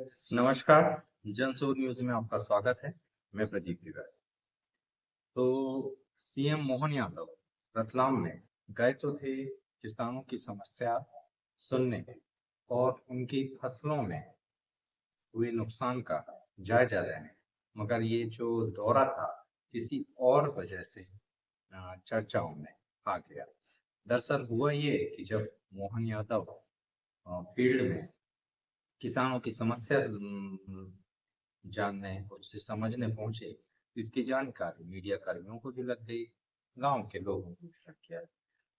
नमस्कार, जनसुर न्यूज़ में आपका स्वागत है। मैं प्रदीप तिवारी। तो सीएम मोहन यादव रतलाम में गए तो थे किसानों की समस्या सुनने और उनकी फसलों में हुए नुकसान का जायजा लेने, मगर ये जो दौरा था किसी और वजह से चर्चाओं में आ गया। दरअसल हुआ ये कि जब मोहन यादव फील्ड में किसानों की समस्या जानने और उसे समझने पहुंचे, तो इसकी जानकारी मीडिया कर्मियों को भी लग गई, गांव के लोगों को भी लग गया।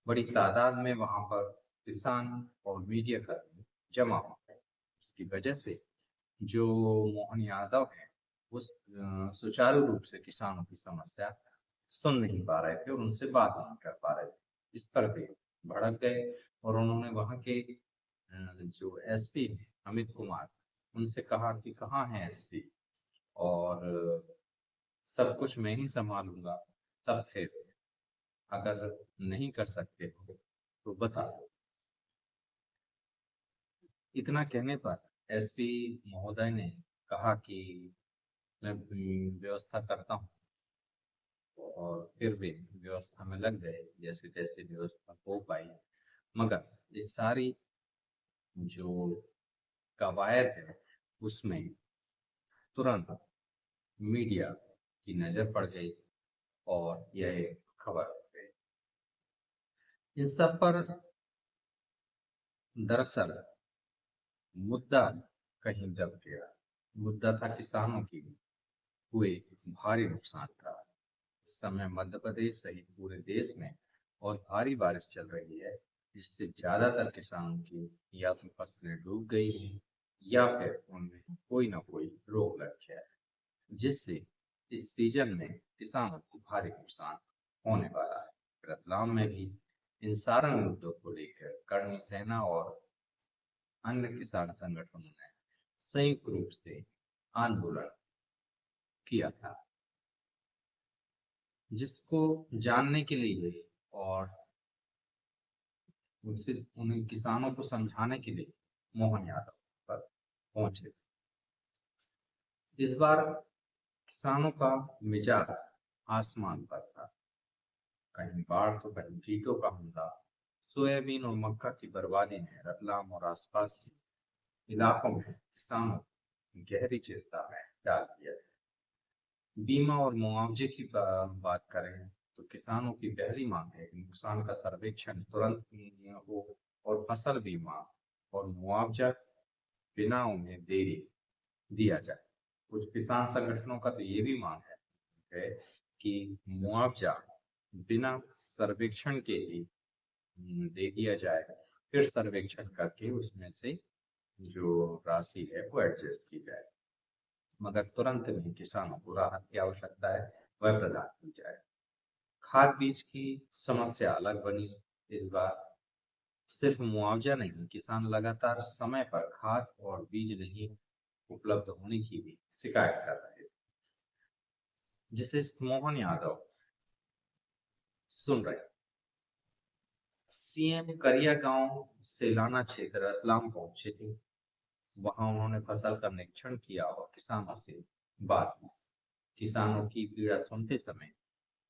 बड़ी तादाद में वहां पर किसान और मीडिया कर्मी जमा हो गए। इसकी वजह से जो मोहन यादव है वो सुचारू रूप से किसानों की समस्या सुन नहीं पा रहे थे और उनसे बात नहीं कर पा रहे थे। इस पर वे भड़क गए और उन्होंने वहां के जो एसपी हैं अमित कुमार, उनसे कहा कि कहाँ है एसपी, और सब कुछ मैं ही संभालूंगा। तब फिर अगर नहीं कर सकते हो तो बता दो। इतना कहने पर एसपी महोदय ने कहा कि मैं व्यवस्था करता हूँ, और फिर वे व्यवस्था में लग गए जैसे तैसे व्यवस्था हो पाई। मगर इस सारी जो कवायद है उसमें तुरंत मीडिया की नजर पड़ गई और यह खबर हो गई। इन सब पर दरअसल मुद्दा कहीं दब गया। मुद्दा था किसानों की हुए भारी नुकसान का। इस समय मध्य प्रदेश सहित पूरे देश में और भारी बारिश चल रही है, जिससे ज्यादातर किसानों की या तो फसलें डूब गई हैं या फिर उनमें कोई ना कोई रोग लग गया है, जिससे इस सीजन में किसानों को भारी नुकसान होने वाला है। रतलाम में भी इन सारे मुद्दों को लेकर कर्मी सेना और अन्य किसान संगठनों ने संयुक्त रूप से आंदोलन किया था, जिसको जानने के लिए और उनसे उन किसानों को समझाने के लिए मोहन यादव पर पहुंचे। इस बार किसानों का मिजाज आसमान पर था। कहीं बाढ़ तो कहीं कीटों का हमला। सोयाबीन और मक्का की बर्बादी ने रतलाम और आसपास के इलाकों में किसानों को गहरी चिंता में डाल दिया। बीमा और मुआवजे की बात करें तो किसानों की पहली मांग है कि नुकसान का सर्वेक्षण तुरंत हो और फसल बीमा और मुआवजा बिना उन्हें देरी दिया जाए। कुछ किसान संगठनों का तो ये भी मांग है कि मुआवजा बिना सर्वेक्षण के ही दे दिया जाए, फिर सर्वेक्षण करके उसमें से जो राशि है वो एडजस्ट की जाए। मगर तुरंत नहीं, किसानों को राहत की आवश्यकता है, वह प्रदान की जाए। खाद बीज की समस्या अलग बनी। इस बार सिर्फ मुआवजा नहीं, किसान लगातार समय पर खाद और बीज नहीं उपलब्ध होने की भी शिकायत कर रहे थे, जिसे मोहन यादव सुन रहे। सीएम करिया गांव सेलाना क्षेत्र रतलाम पहुंचे थे। वहां उन्होंने फसल का निरीक्षण किया और किसानों से बात की। किसानों की पीड़ा सुनते समय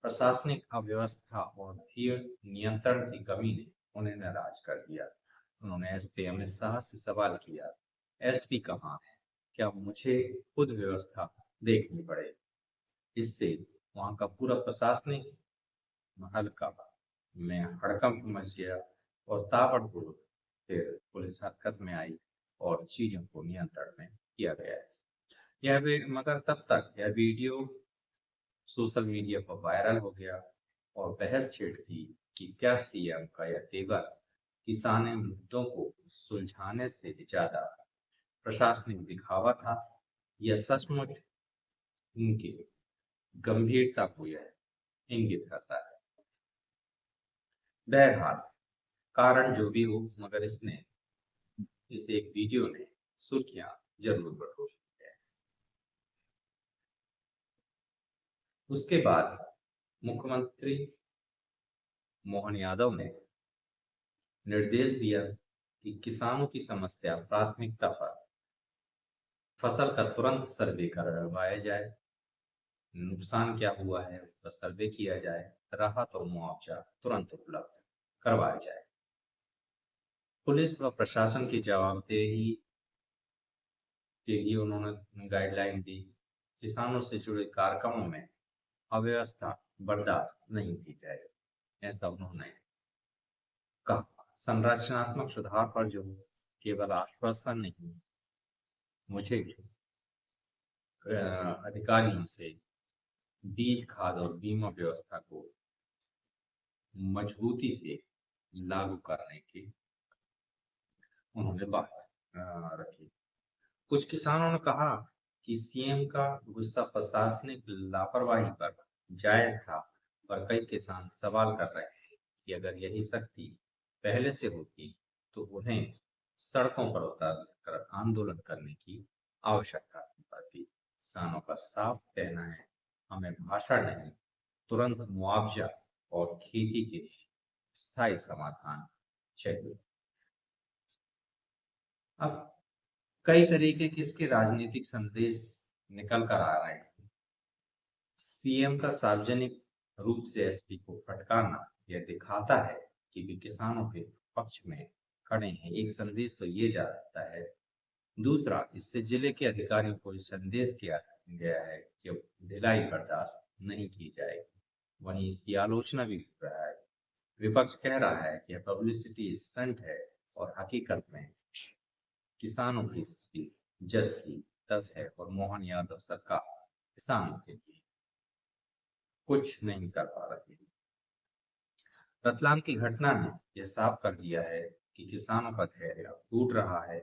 प्रशासनिक अव्यवस्था और भीड़ नियंत्रण की कमी ने उन्हें नाराज कर दिया। उन्होंने एसपी अमित शाह से सवाल किया, एसपी कहाँ है? क्या मुझे खुद व्यवस्था देखनी पड़े? इससे वहां का पूरा प्रशासनिक हल्का में हड़कंप मच गया और ताबड़तोड़ फिर पुलिस हरकत में आई और चीजों को नियंत्रण में किया गया। मगर तब तक यह वीडियो सोशल मीडिया पर वायरल हो गया और बहस छिड़ गई कि क्या सीएम का यह तेवर किसानी मुद्दों को सुलझाने से ज्यादा प्रशासनिक दिखावा था या सचमुच उनकी गंभीरता को यह इंगित करता है। बहरहाल कारण जो भी हो, मगर इस एक वीडियो ने सुर्खियां जरूर बटोरी है। उसके बाद मुख्यमंत्री मोहन यादव ने निर्देश दिया कि किसानों की समस्या प्राथमिकता पर फसल का तुरंत सर्वे करवाया जाए, नुकसान क्या हुआ है उसका सर्वे किया जाए, राहत और मुआवजा तुरंत उपलब्ध करवाया जाए। पुलिस व प्रशासन की जवाबदेही के लिए उन्होंने गाइडलाइन दी। किसानों से जुड़े कार्यक्रमों में अव्यवस्था बर्दाश्त नहीं की जाएगी, ऐसा उन्होंने कहा। संरचनात्मक सुधार पर जो केवल आश्वासन नहीं, मुझे अधिकारियों से बीज खाद और बीमा व्यवस्था को मजबूती से लागू करने की उन्होंने बात रखी। कुछ किसानों ने कहा कि सीएम का गुस्सा प्रशासनिक लापरवाही पर जायज था, पर कई किसान सवाल कर रहे हैं कि अगर यही शक्ति पहले से होती तो उन्हें सड़कों पर उतर कर आंदोलन करने की आवश्यकता नहीं पड़ती। किसानों का साफ कहना है, हमें भाषण नहीं, तुरंत मुआवजा और खेती के स्थायी समाधान चाहिए। अब कई तरीके के इसके राजनीतिक संदेश निकल कर आ रहे हैं। सीएम का सार्वजनिक रूप से एसपी को फटकारना यह दिखाता है कि वे किसानों के पक्ष में खड़े हैं। एक संदेश तो ये जाता है। दूसरा, इससे जिले के अधिकारियों को संदेश किया गया है कि ढिलाई बर्दाश्त नहीं की जाएगी। वहीं इसकी आलोचना भी कर रहा है। विपक्ष कह रहा है कि पब्लिसिटी स्टंट है और हकीकत में किसानों की स्थिति जस की तस है और मोहन यादव सरकार किसानों के लिए कुछ नहीं कर पा रही। रतलाम की घटना ने यह साफ कर दिया है कि किसानों का धैर्य टूट रहा है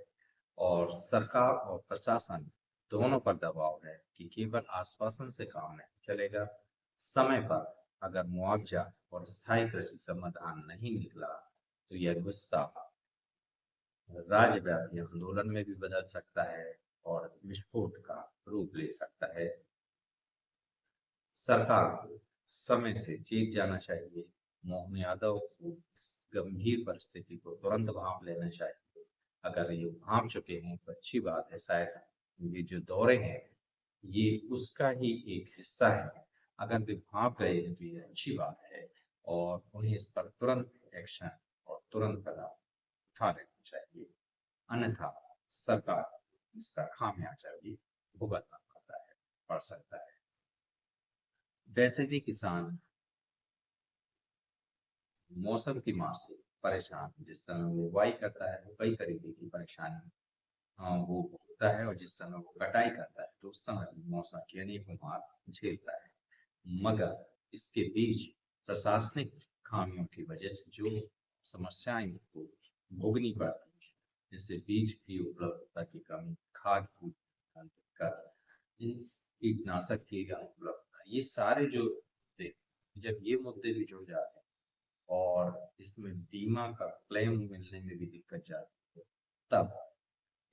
और सरकार और प्रशासन दोनों पर दबाव है कि केवल आश्वासन से काम नहीं चलेगा। समय पर अगर मुआवजा और स्थायी कृषि समाधान नहीं निकला तो यह गुस्सा राज्यव्यापी आंदोलन में भी बदल सकता है और विस्फोट का रूप ले सकता है। सरकार को समय से चेत जाना चाहिए। मोहन यादव को इस गंभीर परिस्थिति को तुरंत भांप लेना चाहिए। अगर ये भांप चुके हैं तो अच्छी बात है, शायद ये जो दौरे हैं ये उसका ही एक हिस्सा है। अगर वे भांप गए हैं तो ये अच्छी बात है और उन्हें इस पर तुरंत एक्शन और तुरंत कदम उठा लेना चाहिए, अन्यथा सरकार इसका खामियाजा भी भुगतना पड़ सकता है। वैसे भी किसान मौसम की मार से परेशान, जिस समय वो बुवाई करता है वो कई तरीके की परेशानी वो भोगता है, और जिस समय वो कटाई करता है तो उस समय मौसम की अनेक मार झेलता है। मगर इसके बीच प्रशासनिक खामियों की वजह से जो समस्याएं को भोगनी पड़ती है, जैसे बीज की उपलब्धता की कमी, खाद की कीटनाशक की अनुपलब्धता, ये सारे जो जब ये मुद्दे भी जुड़ जाते हैं और इसमें बीमा का क्लेम मिलने में भी दिक्कत जाती है, तब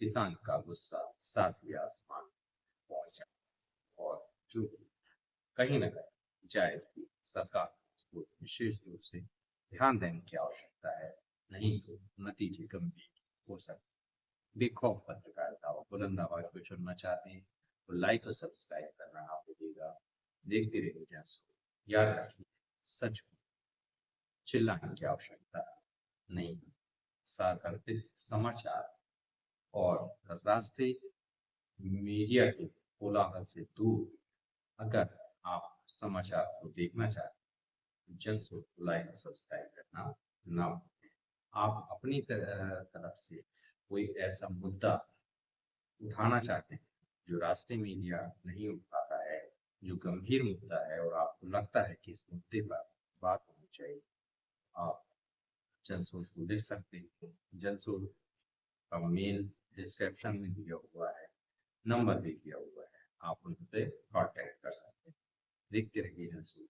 किसान का गुस्सा सातवें आसमान पहुंच जाता है। और जो कहीं न कहीं जायज भी सरकार को विशेष रूप से ध्यान देने की आवश्यकता है, नहीं तो नतीजे गंभीर हो सकते। बेखौफ पत्रकारिता और बुलंद आवाज को सुनना चाहते हैं तो लाइक और सब्सक्राइब करना आप भूलिएगा। देखते रहिए जनसुन। याद रखिए, सच को चिल्लाने की आवश्यकता नहीं। सार्वत्रिक समाचार और राष्ट्रीय मीडिया के कोलाहल से दूर अगर आप समाचार को देखना चाहते हैं, जनसुन को लाइक और सब्सक्राइब करना ना भूलें। आप अपनी तरफ से कोई ऐसा मुद्दा उठाना चाहते हैं जो राष्ट्रीय मीडिया नहीं उठाता है, जो गंभीर मुद्दा है और आपको लगता है कि इस मुद्दे पर बात होनी चाहिए, आप जनसुन को लिख सकते हैं। जनसुन का मेल डिस्क्रिप्शन में दिया हुआ है, नंबर भी दिया हुआ है, आप उनसे कांटेक्ट कर सकते हैं। देखते रहिए जनसुन।